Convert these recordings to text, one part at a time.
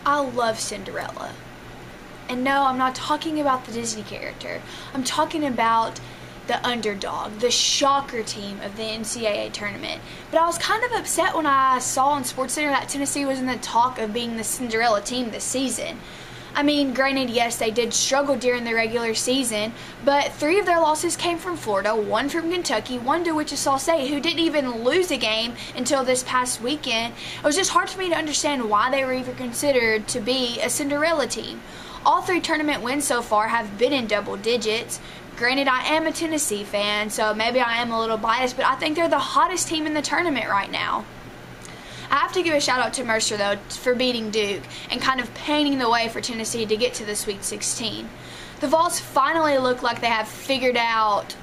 I love Cinderella. And no, I'm not talking about the Disney character. I'm talking about the underdog, the shocker team of the NCAA tournament. But I was kind of upset when I saw on SportsCenter that Tennessee was in the talk of being the Cinderella team this season. I mean, granted, yes, they did struggle during the regular season, but 3 of their losses came from Florida, 1 from Kentucky, 1 to Wichita State, who didn't even lose a game until this past weekend. It was just hard for me to understand why they were even considered to be a Cinderella team. All 3 tournament wins so far have been in double digits. Granted, I am a Tennessee fan, so maybe I am a little biased, but I think they're the hottest team in the tournament right now. I have to give a shout out to Mercer, though, for beating Duke and kind of painting the way for Tennessee to get to the Sweet 16. The Vols finally look like they have figured out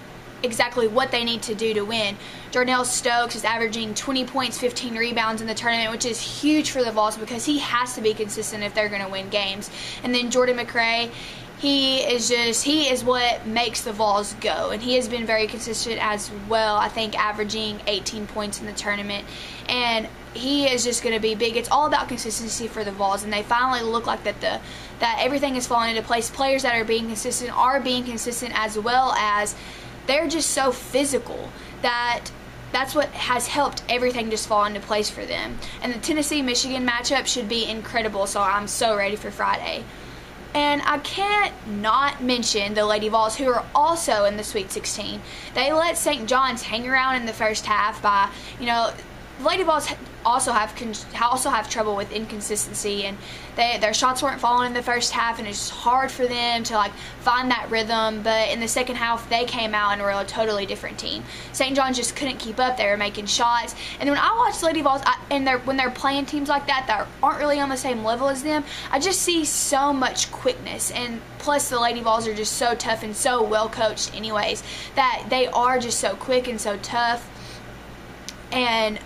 exactly what they need to do to win. Darnell Stokes is averaging 20 points, 15 rebounds in the tournament, which is huge for the Vols because he has to be consistent if they're going to win games. And then Jordan McRae, he is what makes the Vols go, and he has been very consistent as well. I think averaging 18 points in the tournament, and he is just going to be big. It's all about consistency for the Vols, and they finally look like that everything is falling into place. Players that are being consistent as well as they're just so physical that's what has helped everything just fall into place for them. And the Tennessee-Michigan matchup should be incredible, so I'm so ready for Friday. And I can't not mention the Lady Vols, who are also in the Sweet 16. They let St. John's hang around in the first half by, the Lady Vols also have trouble with inconsistency, and their shots weren't falling in the first half, and it's just hard for them to find that rhythm. But in the second half, they came out and were a totally different team. St. John's just couldn't keep up. They were making shots, and when I watch Lady Vols, when they're playing teams like that aren't really on the same level as them, I just see so much quickness. And plus, the Lady Vols are just so tough and so well coached, anyways, that they are just so quick and so tough. And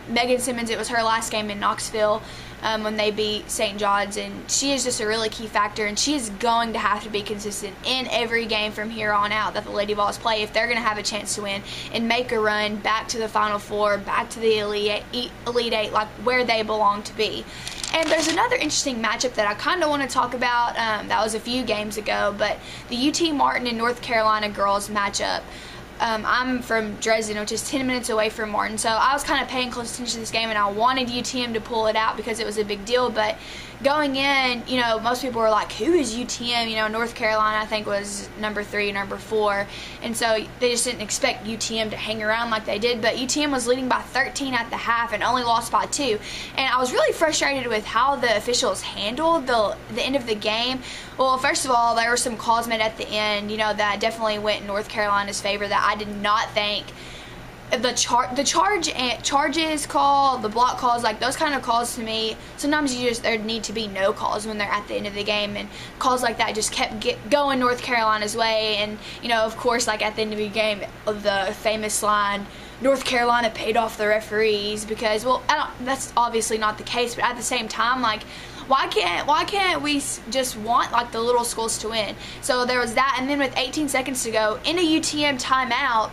Megan Simmons, it was her last game in Knoxville when they beat St. John's, and she is just a really key factor, and she is going to have to be consistent in every game from here on out that the Lady Vols play if they're going to have a chance to win and make a run back to the Final Four, back to the Elite Eight, like where they belong to be. And there's another interesting matchup that I kind of want to talk about. That was a few games ago, but the UT Martin and North Carolina girls matchup. I'm from Dresden, which is 10 minutes away from Martin, so I was kind of paying close attention to this game, and I wanted UTM to pull it out because it was a big deal. But going in, most people were like, who is UTM? North Carolina, I think, was number 3, number 4, and so they just didn't expect UTM to hang around like they did. But UTM was leading by 13 at the half and only lost by 2, and I was really frustrated with how the officials handled the end of the game. Well, first of all, there were some calls made at the end, that definitely went in North Carolina's favor that I did not think. The charges call, the block calls, those kind of calls to me, sometimes there need to be no calls when they're at the end of the game, and calls like that just kept going North Carolina's way. And of course, at the end of the game, the famous line, North Carolina paid off the referees, because, well, that's obviously not the case, but at the same time, why can't we just want the little schools to win? So there was that, and then with 18 seconds to go in a UTM timeout,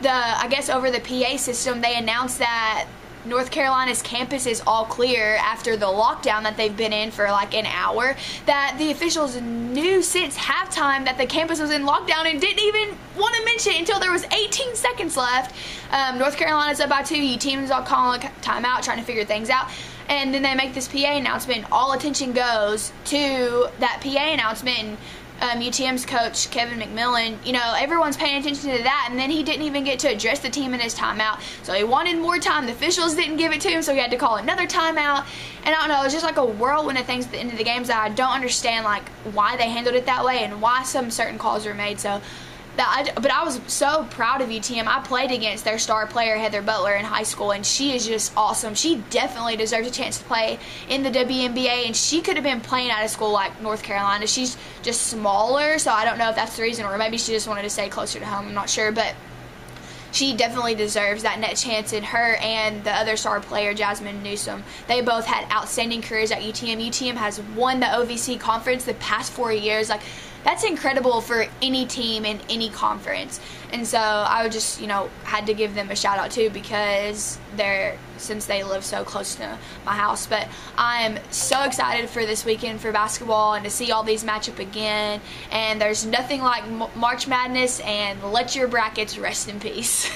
I guess over the PA system, they announced that North Carolina's campus is all clear after the lockdown that they've been in for an hour, that the officials knew since halftime that the campus was in lockdown and didn't even want to mention it until there was 18 seconds left. North Carolina's up by 2, UTM's all calling a timeout, trying to figure things out. And then they make this PA announcement. All attention goes to that PA announcement, and UTM's coach, Kevin McMillan, everyone's paying attention to that, and then he didn't even get to address the team in his timeout. So he wanted more time. The officials didn't give it to him, so he had to call another timeout. And I don't know, it was just a whirlwind of things at the end of the games that I don't understand, why they handled it that way and why some certain calls were made. But I was so proud of UTM. I played against their star player, Heather Butler, in high school, and she is just awesome. She definitely deserves a chance to play in the WNBA, and she could have been playing at a school like North Carolina. She's just smaller, so I don't know if that's the reason, or maybe she just wanted to stay closer to home. I'm not sure, but she definitely deserves that net chance. And her and the other star player, Jasmine Newsom, they both had outstanding careers at UTM. UTM has won the OVC conference the past 4 years. that's incredible for any team in any conference. And so I would just, had to give them a shout out too, because since they live so close to my house. But I'm so excited for this weekend for basketball and to see all these match up again. And there's nothing like March Madness, and let your brackets rest in peace.